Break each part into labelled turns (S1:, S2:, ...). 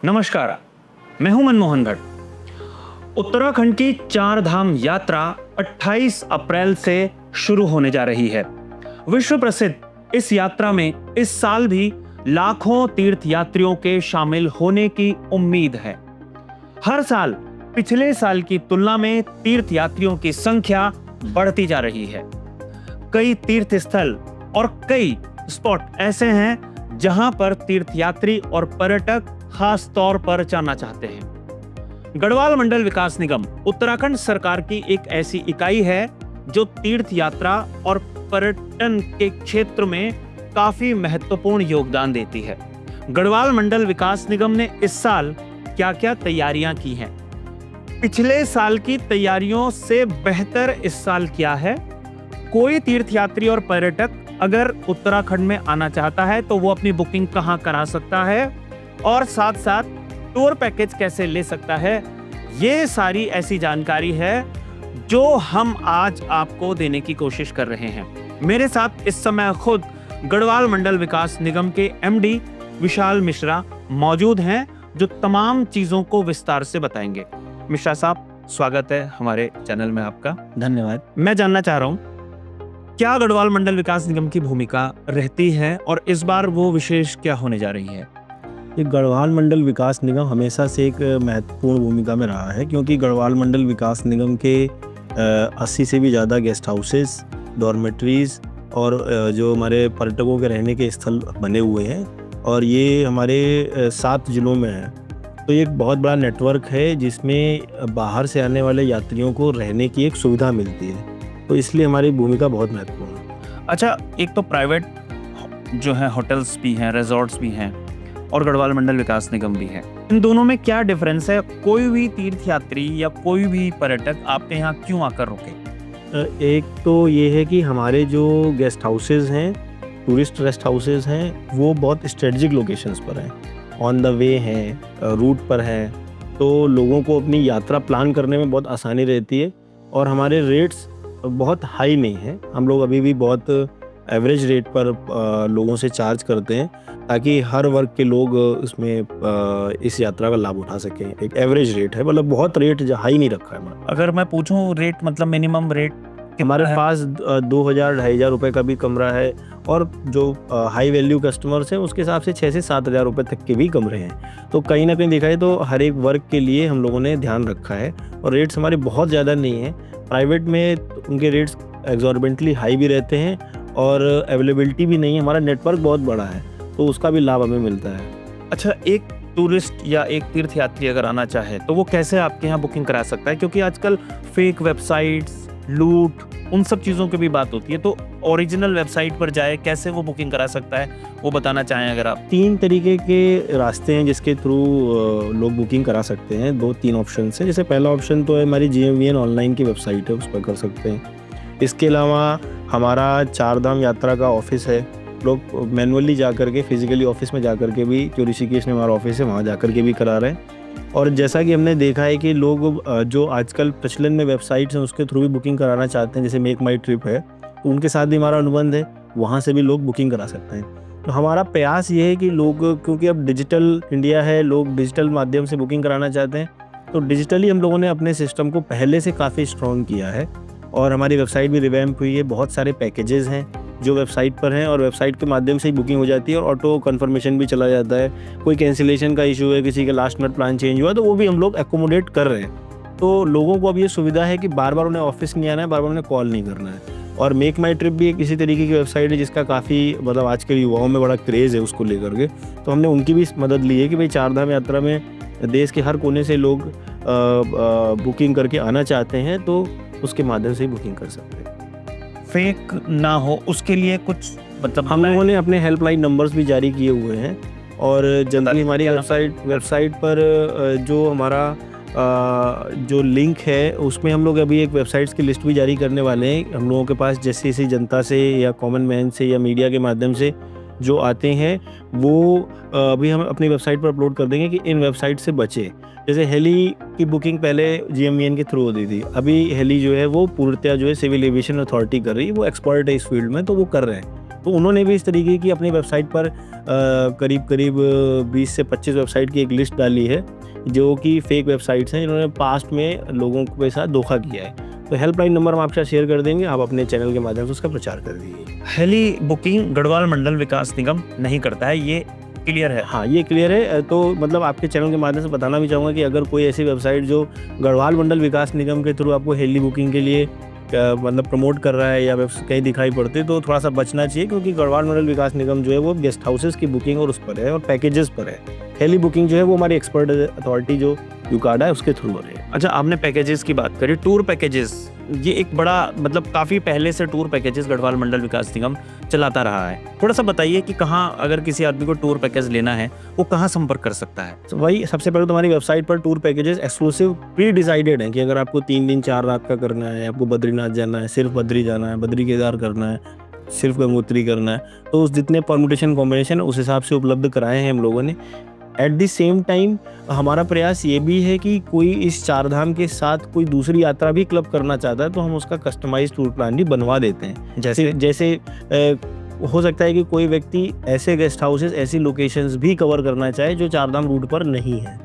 S1: नमस्कार, मैं हूं मनमोहन भट्ट। उत्तराखंड की 4 धाम यात्रा 28 अप्रैल से शुरू होने जा रही है। विश्व प्रसिद्ध इस यात्रा में इस साल भी लाखों तीर्थयात्रियों के शामिल होने की उम्मीद है। हर साल पिछले साल की तुलना में तीर्थयात्रियों की संख्या बढ़ती जा रही है। कई तीर्थ स्थल और कई स्पॉट ऐसे हैं जहां पर तीर्थयात्री और पर्यटक खास तौर पर जाना चाहते हैं। गढ़वाल मंडल विकास निगम उत्तराखंड सरकार की एक ऐसी इकाई है जो तीर्थ यात्रा और पर्यटन के क्षेत्र में काफी महत्वपूर्ण योगदान देती है। गढ़वाल मंडल विकास निगम ने इस साल क्या-क्या तैयारियां की हैं? पिछले साल की तैयारियों से बेहतर इस साल क्या है? कोई तीर्थयात्री और पर्यटक अगर उत्तराखंड में आना चाहता है तो वो अपनी बुकिंग कहां करा सकता है और साथ साथ टूर पैकेज कैसे ले सकता है, ये सारी ऐसी जानकारी है जो हम आज आपको देने की कोशिश कर रहे हैं। मेरे साथ इस समय खुद गढ़वाल मंडल विकास निगम के एमडी विशाल मिश्रा मौजूद हैं जो तमाम चीजों को विस्तार से बताएंगे। मिश्रा साहब, स्वागत है हमारे चैनल में आपका।
S2: धन्यवाद।
S1: मैं जानना चाह रहा हूँ क्या गढ़वाल मंडल विकास निगम की भूमिका रहती है और इस बार वो विशेष क्या होने जा रही है?
S2: ये गढ़वाल मंडल विकास निगम हमेशा से एक महत्वपूर्ण भूमिका में रहा है, क्योंकि गढ़वाल मंडल विकास निगम के 80 से भी ज़्यादा गेस्ट हाउसेस, डॉर्मेट्रीज़ और जो हमारे पर्यटकों के रहने के स्थल बने हुए हैं और ये हमारे 7 ज़िलों में है। तो ये एक बहुत बड़ा नेटवर्क है जिसमें बाहर से आने वाले यात्रियों को रहने की एक सुविधा मिलती है, तो इसलिए हमारी भूमिका बहुत महत्वपूर्ण है।
S1: अच्छा, एक तो प्राइवेट जो है होटल्स भी हैं, रिजॉर्ट्स भी हैं और गढ़वाल मंडल विकास निगम भी है। इन दोनों में क्या डिफरेंस है? कोई भी तीर्थयात्री या कोई भी पर्यटक आपके यहाँ क्यों आकर रुके?
S2: एक तो ये है कि हमारे जो गेस्ट हाउसेस हैं, टूरिस्ट रेस्ट हाउसेस हैं, वो बहुत स्ट्रेटजिक लोकेशंस पर हैं, ऑन द वे हैं, रूट पर हैं, तो लोगों को अपनी यात्रा प्लान करने में बहुत आसानी रहती है। और हमारे रेट्स बहुत हाई नहीं हैं, हम लोग अभी भी बहुत एवरेज रेट पर लोगों से चार्ज करते हैं ताकि हर वर्ग के लोग इसमें इस यात्रा का लाभ उठा सकें। एक एवरेज रेट है, मतलब बहुत रेट हाई नहीं रखा है हमारा।
S1: अगर मैं पूछूं रेट, मतलब मिनिमम रेट
S2: हमारे पास 2,000-2,500 रुपये का भी कमरा है और जो हाई वैल्यू कस्टमर्स हैं उसके हिसाब से 6,000 से 7,000 रुपये तक के भी कमरे हैं। तो कहीं ना कहीं देखा है तो हर एक वर्ग के लिए हम लोगों ने ध्यान रखा है और रेट्स हमारे बहुत ज़्यादा नहीं हैं। प्राइवेट में उनके रेट्स एग्जॉर्बिटेंटली हाई भी रहते हैं और अवेलेबिलिटी भी नहीं है। हमारा नेटवर्क बहुत बड़ा है तो उसका भी लाभ हमें मिलता है।
S1: अच्छा, एक टूरिस्ट या एक तीर्थयात्री अगर आना चाहे तो वो कैसे आपके यहाँ बुकिंग करा सकता है? क्योंकि आजकल फेक वेबसाइट्स, लूट, उन सब चीज़ों की भी बात होती है, तो ओरिजिनल वेबसाइट पर जाए कैसे वो बुकिंग करा सकता है, वो बताना चाहें अगर आप।
S2: 3 तरीके के रास्ते हैं जिसके थ्रू लोग बुकिंग करा सकते हैं। 2-3 ऑप्शन हैं। जैसे पहला ऑप्शन तो है हमारी GMVN ऑनलाइन की वेबसाइट है, उस पर कर सकते हैं। इसके अलावा हमारा 4 धाम यात्रा का ऑफिस है, लोग मैनुअली जा कर के, फिजिकली ऑफिस में जा कर के भी, जो ऋषिकेश में हमारा ऑफिस है वहाँ जा कर के भी करा रहे हैं। और जैसा कि हमने देखा है कि लोग जो आजकल प्रचलन में वेबसाइट्स हैं उसके थ्रू भी बुकिंग कराना चाहते हैं, जैसे मेक माई ट्रिप है, तो उनके साथ भी हमारा अनुबंध है, वहाँ से भी लोग बुकिंग करा सकते हैं। तो हमारा प्रयास ये है कि लोग, क्योंकि अब डिजिटल इंडिया है, लोग डिजिटल माध्यम से बुकिंग कराना चाहते हैं, तो डिजिटली हम लोगों ने अपने सिस्टम को पहले से काफ़ी स्ट्रॉन्ग किया है और हमारी वेबसाइट भी रिवैम्प हुई है। बहुत सारे पैकेजेस हैं जो वेबसाइट पर हैं और वेबसाइट के माध्यम से ही बुकिंग हो जाती है और ऑटो कन्फर्मेशन भी चला जाता है। कोई कैंसिलेशन का इशू है, किसी का लास्ट मिनट प्लान चेंज हुआ, तो वो भी हम लोग एकोमोडेट कर रहे हैं। तो लोगों को अब ये सुविधा है कि बार बार उन्हें ऑफिस नहीं आना है, बार बार उन्हें कॉल नहीं करना है। और मेक माई ट्रिप भी एक इसी तरीके की वेबसाइट है जिसका काफ़ी, मतलब आज के युवाओं में बड़ा क्रेज़ है उसको लेकर के, तो हमने उनकी भी मदद ली है कि भाई 4 धाम यात्रा में देश के हर कोने से लोग बुकिंग करके आना चाहते हैं तो उसके माध्यम से ही बुकिंग कर सकते हैं।
S1: फेक ना हो उसके लिए कुछ, मतलब
S2: हम लोगों ने अपने हेल्पलाइन नंबर्स भी जारी किए हुए हैं और जल्दी हमारी वेबसाइट पर जो हमारा जो लिंक है उसमें हम लोग अभी एक वेबसाइट्स की लिस्ट भी जारी करने वाले हैं। हम लोगों के पास जैसे जैसे जनता से या कॉमन मैन से या मीडिया के माध्यम से जो आते हैं वो अभी हम अपनी वेबसाइट पर अपलोड कर देंगे कि इन वेबसाइट से बचे। जैसे हेली की बुकिंग पहले GMVN के थ्रू होती थी, अभी हेली जो है वो पूर्णतया जो है सिविल एविएशन अथॉरिटी कर रही है, वो एक्सपर्ट है इस फील्ड में, तो वो कर रहे हैं। तो उन्होंने भी इस तरीके की अपनी वेबसाइट पर करीब 20 से 25 वेबसाइट की एक लिस्ट डाली है जो कि फेक वेबसाइट्स हैं जिन्होंने पास्ट में लोगों के साथ धोखा किया है। तो हेल्पलाइन नंबर हम आपके साथ शेयर कर देंगे, आप अपने चैनल के माध्यम से उसका प्रचार कर दीजिए।
S1: हेली बुकिंग गढ़वाल मंडल विकास निगम नहीं करता है, ये क्लियर है?
S2: हाँ, ये क्लियर है। तो मतलब आपके चैनल के माध्यम से बताना भी चाहूँगा कि अगर कोई ऐसी वेबसाइट जो गढ़वाल मंडल विकास निगम के थ्रू आपको हेली बुकिंग के लिए मतलब प्रमोट कर रहा है या कहीं दिखाई पड़ती है तो थोड़ा सा बचना चाहिए, क्योंकि गढ़वाल मंडल विकास निगम जो है वो गेस्ट हाउसेस की बुकिंग और उस पर है और पैकेजेस पर है। हेली बुकिंग जो है वो हमारी एक्सपर्ट अथॉरिटी जो यूकाडा है उसके थ्रू हो रही है।
S1: अच्छा, आपने पैकेजेस की बात करी, टूर पैकेजेस, ये एक बड़ा मतलब काफ़ी पहले से टूर पैकेजेस गढ़वाल मंडल विकास निगम चलाता रहा है। थोड़ा सा बताइए कि कहाँ, अगर किसी आदमी को टूर पैकेज लेना है वो कहाँ संपर्क कर सकता है?
S2: तो वही सबसे पहले तो हमारी वेबसाइट पर tour packages exclusive pre decided हैं कि अगर आपको 3 दिन 4 रात का करना है, आपको बद्रीनाथ जाना है, सिर्फ बद्री जाना है, बद्री केदार करना है, सिर्फ गंगोत्री करना है, तो उस जितने परमुटेशन कॉम्बिनेशन उस हिसाब से उपलब्ध कराए हैं हम लोगों ने। एट द सेम टाइम हमारा प्रयास ये भी है कि कोई इस 4 धाम के साथ कोई दूसरी यात्रा भी क्लब करना चाहता है तो हम उसका कस्टमाइज टूर प्लान भी बनवा देते हैं। जैसे हो सकता है कि कोई व्यक्ति ऐसे गेस्ट हाउसेस, ऐसी लोकेशंस भी कवर करना चाहे जो 4 धाम रूट पर नहीं है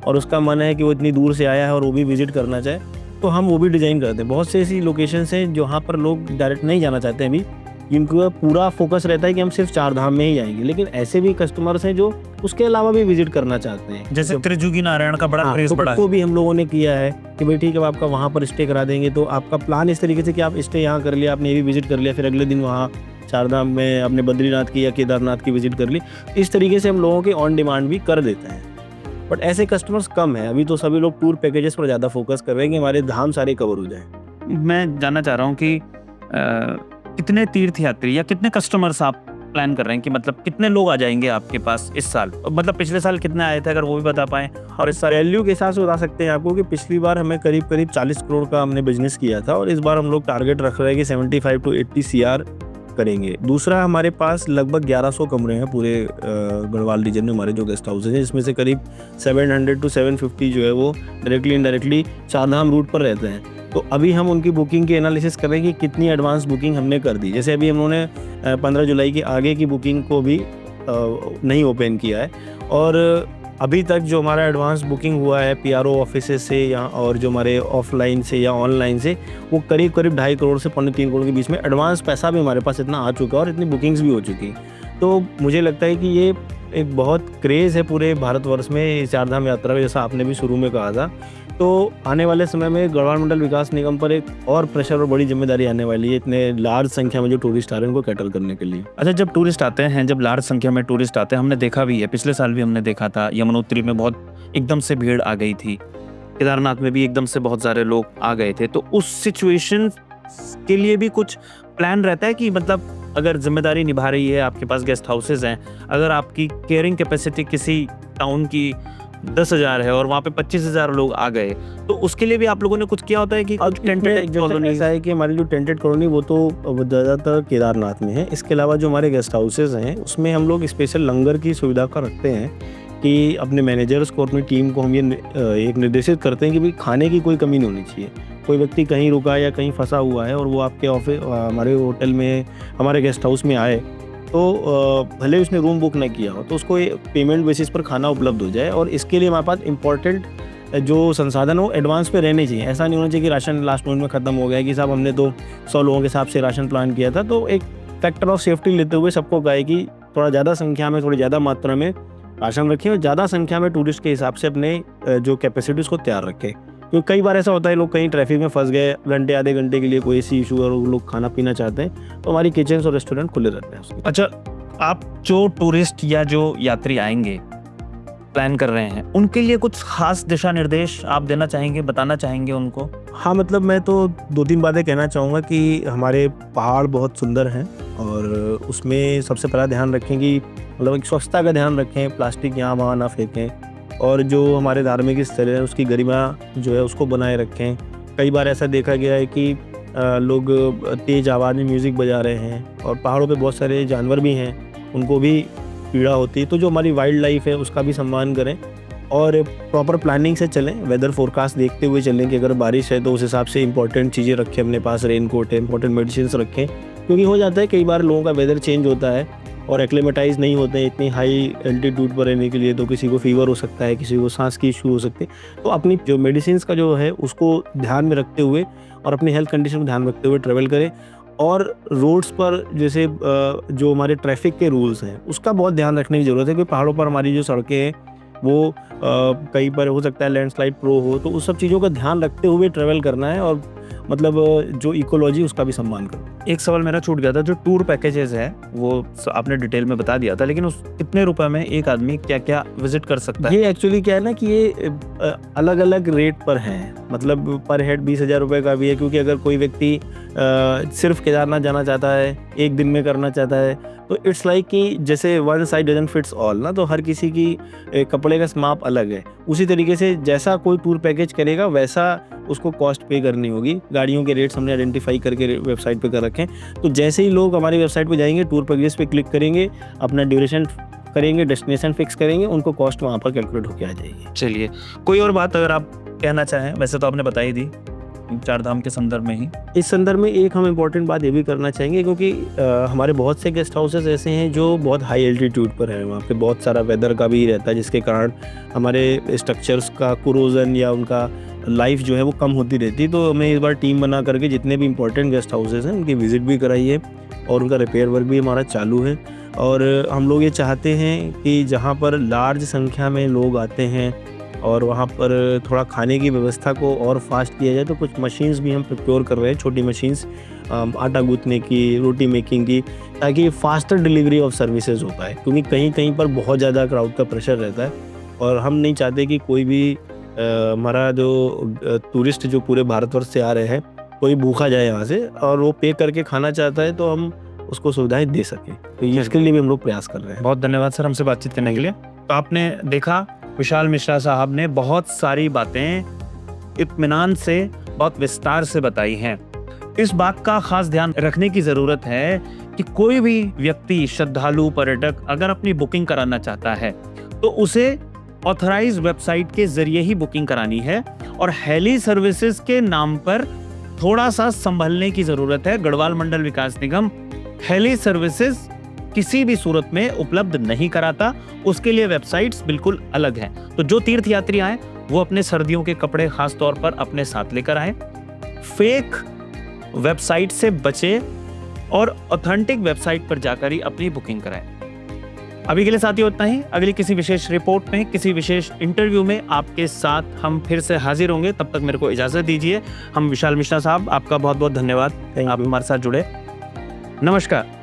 S2: और उसका मन है कि वो इतनी दूर से आया है और वो भी विजिट करना चाहे, तो हम वो भी डिज़ाइन करते हैं। बहुत से ऐसी लोकेशंस हैं जहाँ पर लोग डायरेक्ट नहीं जाना चाहते हैं अभी, इनका पूरा फोकस रहता है कि हम सिर्फ 4 धाम में ही जाएंगे, लेकिन ऐसे भी कस्टमर्स हैं जो उसके अलावा भी विजिट करना चाहते हैं।
S1: जैसे त्रिजुगी नारायण का बड़ा क्रेज पड़ा है,
S2: तो भी हम लोगों ने किया है कि भाई ठीक है, आपका वहाँ पर स्टे करा देंगे, तो आपका प्लान इस तरीके से कि आप स्टे यहाँ कर लिया, आपने ये भी विजिट कर लिया, फिर अगले दिन वहाँ 4 धाम में आपने बद्रीनाथ की या केदारनाथ की विजिट कर ली। इस तरीके से हम लोगों के ऑन डिमांड भी कर देते हैं, बट ऐसे कस्टमर्स कम हैं अभी। तो सभी लोग टूर पैकेजेस पर ज़्यादा फोकस कर रहे हैं कि हमारे धाम सारे कवर हो जाए।
S1: मैं जानना चाह रहा हूँ कि कितने तीर्थयात्री या कितने कस्टमर्स आप प्लान कर रहे हैं कि मतलब कितने लोग आ जाएंगे आपके पास इस साल? मतलब पिछले साल कितने आए थे, अगर वो भी बता पाएं, और इस साल
S2: वैल्यू के हिसाब से बता सकते हैं आपको कि पिछली बार हमें करीब 40 करोड़ का हमने बिजनेस किया था और इस बार हम लोग टारगेट रख रहे हैं कि 75 to 80 CR करेंगे। दूसरा, हमारे पास लगभग 1100 कमरे हैं पूरे गढ़वाल रीजन में हमारे जो गेस्ट हाउसेज हैं, इसमें से करीब 700 to 750 जो है वो डायरेक्टली इनडायरेक्टली 4 धाम रूट पर रहते हैं। तो अभी हम उनकी बुकिंग की एनालिसिस कर रहे हैं कि कितनी एडवांस बुकिंग हमने कर दी। जैसे अभी हमने 15 जुलाई के आगे की बुकिंग को भी नहीं ओपन किया है और अभी तक जो हमारा एडवांस बुकिंग हुआ है PRO ऑफिसेज से या और जो हमारे ऑफलाइन से या ऑनलाइन से, वो करीब 2.5 करोड़ से 3 करोड़ के बीच में एडवांस पैसा भी हमारे पास इतना आ चुका है और इतनी बुकिंग्स भी हो चुकी। तो मुझे लगता है कि ये एक बहुत क्रेज़ है पूरे भारतवर्ष में 4 धाम यात्रा का, जैसा आपने भी शुरू में कहा था। तो आने वाले समय में गढ़वाल मंडल विकास निगम पर एक और प्रेशर और बड़ी जिम्मेदारी आने वाली है, इतने लार्ज संख्या में जो टूरिस्ट आ रहे हैं उनको कैटर करने के लिए।
S1: अच्छा, जब टूरिस्ट आते हैं, जब लार्ज संख्या में टूरिस्ट आते हैं, हमने देखा भी है, पिछले साल भी हमने देखा था, यमुनोत्री में बहुत एकदम से भीड़ आ गई थी, केदारनाथ में भी एकदम से बहुत सारे लोग आ गए थे। तो उस सिचुएशन के लिए भी कुछ प्लान रहता है कि मतलब अगर जिम्मेदारी निभा रही है, आपके पास गेस्ट हाउसेज हैं, अगर आपकी केयरिंग कैपेसिटी किसी टाउन की 10,000 है और वहाँ पे 25,000 लोग आ गए, तो उसके लिए भी आप लोगों ने कुछ किया होता है कि टेंटेड कॉलोनी?
S2: ऐसा है कि हमारी जो टेंटेड कॉलोनी वो तो ज़्यादातर केदारनाथ में है। इसके अलावा जो हमारे गेस्ट हाउसेज हैं उसमें हम लोग स्पेशल लंगर की सुविधा का रखते हैं कि अपने मैनेजर्स को, अपनी टीम को हम ये एक निर्देशित करते हैं कि भाई खाने की कोई कमी नहीं होनी चाहिए। कोई व्यक्ति कहीं रुका या कहीं फंसा हुआ है और वो आपके ऑफिस, हमारे होटल में, हमारे गेस्ट हाउस में आए, तो भले उसने रूम बुक ना किया हो तो उसको पेमेंट बेसिस पर खाना उपलब्ध हो जाए। और इसके लिए हमारे पास इम्पोर्टेंट जो संसाधन हो एडवांस पे रहने चाहिए। ऐसा नहीं होना चाहिए कि राशन लास्ट मोमेंट में ख़त्म हो गया कि साहब हमने तो 100 लोगों के हिसाब से राशन प्लान किया था। तो एक फैक्टर ऑफ सेफ्टी लेते हुए सबको कहे कि थोड़ा ज़्यादा संख्या में, थोड़ी ज़्यादा मात्रा में राशन रखें और ज़्यादा संख्या में टूरिस्ट के हिसाब से अपने जो कैपेसिटी उसको तैयार रखें। क्योंकि कई बार ऐसा होता है लोग कहीं ट्रैफिक में फंस गए, घंटे आधे घंटे के लिए कोई ऐसी इशू और लोग खाना पीना चाहते हैं, तो हमारी किचन और रेस्टोरेंट खुले रहते हैं।
S1: अच्छा, आप जो टूरिस्ट या जो यात्री आएंगे, प्लान कर रहे हैं, उनके लिए कुछ खास दिशा निर्देश आप देना चाहेंगे, बताना चाहेंगे उनको?
S2: हाँ, मतलब मैं तो 2-3 बातें कहना चाहूँगा कि हमारे पहाड़ बहुत सुंदर हैं और उसमें सबसे पहला ध्यान रखें कि मतलब एक स्वच्छता का ध्यान रखें, प्लास्टिक यहाँ वहाँ ना फेंकें और जो हमारे धार्मिक स्थल है उसकी गरिमा जो है उसको बनाए रखें। कई बार ऐसा देखा गया है कि लोग तेज़ आवाज़ में म्यूज़िक बजा रहे हैं और पहाड़ों पे बहुत सारे जानवर भी हैं, उनको भी पीड़ा होती है। तो जो हमारी वाइल्ड लाइफ है उसका भी सम्मान करें और प्रॉपर प्लानिंग से चलें, वेदर फोरकास्ट देखते हुए चलें कि अगर बारिश है तो उस हिसाब से इंपॉर्टेंट चीज़ें रखें अपने पास, रेनकोट है, इंपॉर्टेंट मेडिसिन रखें, क्योंकि हो जाता है कई बार लोगों का वेदर चेंज होता है और एक्लेमेटाइज नहीं होते हैं इतनी हाई एल्टीट्यूड पर रहने के लिए, तो किसी को फीवर हो सकता है, किसी को सांस की इशू हो सकते हैं। तो अपनी जो मेडिसिन का जो है उसको ध्यान में रखते हुए और अपनी हेल्थ कंडीशन को ध्यान में रखते हुए ट्रैवल करें। और रोड्स पर जैसे जो हमारे ट्रैफिक के रूल्स हैं उसका बहुत ध्यान रखने की ज़रूरत है, क्योंकि पहाड़ों पर हमारी जो सड़कें हैं वो कई बार हो सकता है लैंडस्लाइड प्रो हो, तो उस सब चीज़ों का ध्यान रखते हुए ट्रैवल करना है और मतलब जो इकोलॉजी उसका भी सम्मान करो।
S1: एक सवाल मेरा छूट गया था, जो टूर पैकेजेस है वो आपने डिटेल में बता दिया था, लेकिन उस कितने रुपए में एक आदमी क्या क्या विजिट कर सकता है?
S2: ये एक्चुअली क्या है ना कि ये अलग अलग रेट पर हैं, मतलब पर हेड 20,000 रुपये का भी है, क्योंकि अगर कोई व्यक्ति सिर्फ केदारनाथ जाना चाहता है, एक दिन में करना चाहता है, तो इट्स लाइक कि जैसे one size doesn't fits all ना, तो हर किसी की कपड़े का माप अलग है। उसी तरीके से जैसा कोई टूर पैकेज करेगा वैसा उसको कॉस्ट पे करनी होगी। गाड़ियों के रेट्स हमने आइडेंटिफाई करके वेबसाइट पे कर रखे हैं, तो जैसे ही लोग हमारी वेबसाइट पे जाएंगे, टूर पैकेज पे क्लिक करेंगे, अपना ड्यूरेशन करेंगे, डेस्टिनेशन फिक्स करेंगे, उनको कॉस्ट वहाँ पर कैलकुलेट होकर आ जाएगी।
S1: चलिए, कोई और बात अगर आप कहना चाहें? वैसे तो आपने बता ही दी चार धाम के संदर्भ में ही।
S2: इस संदर्भ में एक हम इम्पॉर्टेंट बात ये भी करना चाहेंगे, क्योंकि हमारे बहुत से गेस्ट हाउसेस ऐसे हैं जो बहुत हाई एल्टीट्यूड पर हैं, वहाँ पे बहुत सारा वेदर का भी रहता है, जिसके कारण हमारे स्ट्रक्चर्स का कोरोजन या उनका लाइफ जो है वो कम होती रहती है। तो हमने इस बार टीम बना करके जितने भी इंपॉर्टेंट गेस्ट हाउसेस हैं उनकी विजिट भी कराई है और उनका रिपेयर वर्क भी हमारा चालू है। और हम लोग ये चाहते हैं कि जहाँ पर लार्ज संख्या में लोग आते हैं और वहाँ पर थोड़ा खाने की व्यवस्था को और फास्ट किया जाए, तो कुछ मशीन्स भी हम प्रिपेयर कर रहे हैं, छोटी मशीन्स आटा गूंथने की, रोटी मेकिंग की, ताकि फास्टर डिलीवरी ऑफ सर्विसेज हो पाए, क्योंकि कहीं कहीं पर बहुत ज़्यादा क्राउड का प्रेशर रहता है और हम नहीं चाहते कि कोई भी हमारा जो टूरिस्ट जो पूरे भारतवर्ष से आ रहे हैं कोई भूखा जाए यहाँ से और वो पे करके खाना चाहता है, तो हम उसको सुविधाएं दे सकें। तो इसके लिए भी हम लोग प्रयास कर रहे हैं।
S1: बहुत धन्यवाद सर हमसे बातचीत करने के लिए। तो आपने देखा विशाल मिश्रा साहब ने बहुत सारी बातें इत्मीनान से, बहुत विस्तार से बताई हैं। इस बात का खास ध्यान रखने की जरूरत है कि कोई भी व्यक्ति, श्रद्धालु, पर्यटक अगर अपनी बुकिंग कराना चाहता है तो उसे ऑथराइज वेबसाइट के जरिए ही बुकिंग करानी है और हेली सर्विसेज के नाम पर थोड़ा सा संभलने की जरूरत है। गढ़वाल मंडल विकास निगम हेली सर्विसेज किसी भी सूरत में उपलब्ध नहीं कराता, उसके लिए वेबसाइट्स बिल्कुल अलग हैं। तो जो तीर्थ यात्री आए वो अपने सर्दियों के कपड़े खास तौर पर अपने साथ लेकर आए, फेक वेबसाइट से बचे और ऑथेंटिक वेबसाइट पर जाकर ही अपनी बुकिंग कराएं। अभी के लिए साथियों इतना ही। अगली किसी विशेष रिपोर्ट में, किसी विशेष इंटरव्यू में आपके साथ हम फिर से हाजिर होंगे। तब तक मेरे को इजाजत दीजिए। हम विशाल मिश्रा साहब, आपका बहुत बहुत धन्यवाद, आप हमारे साथ जुड़े। नमस्कार।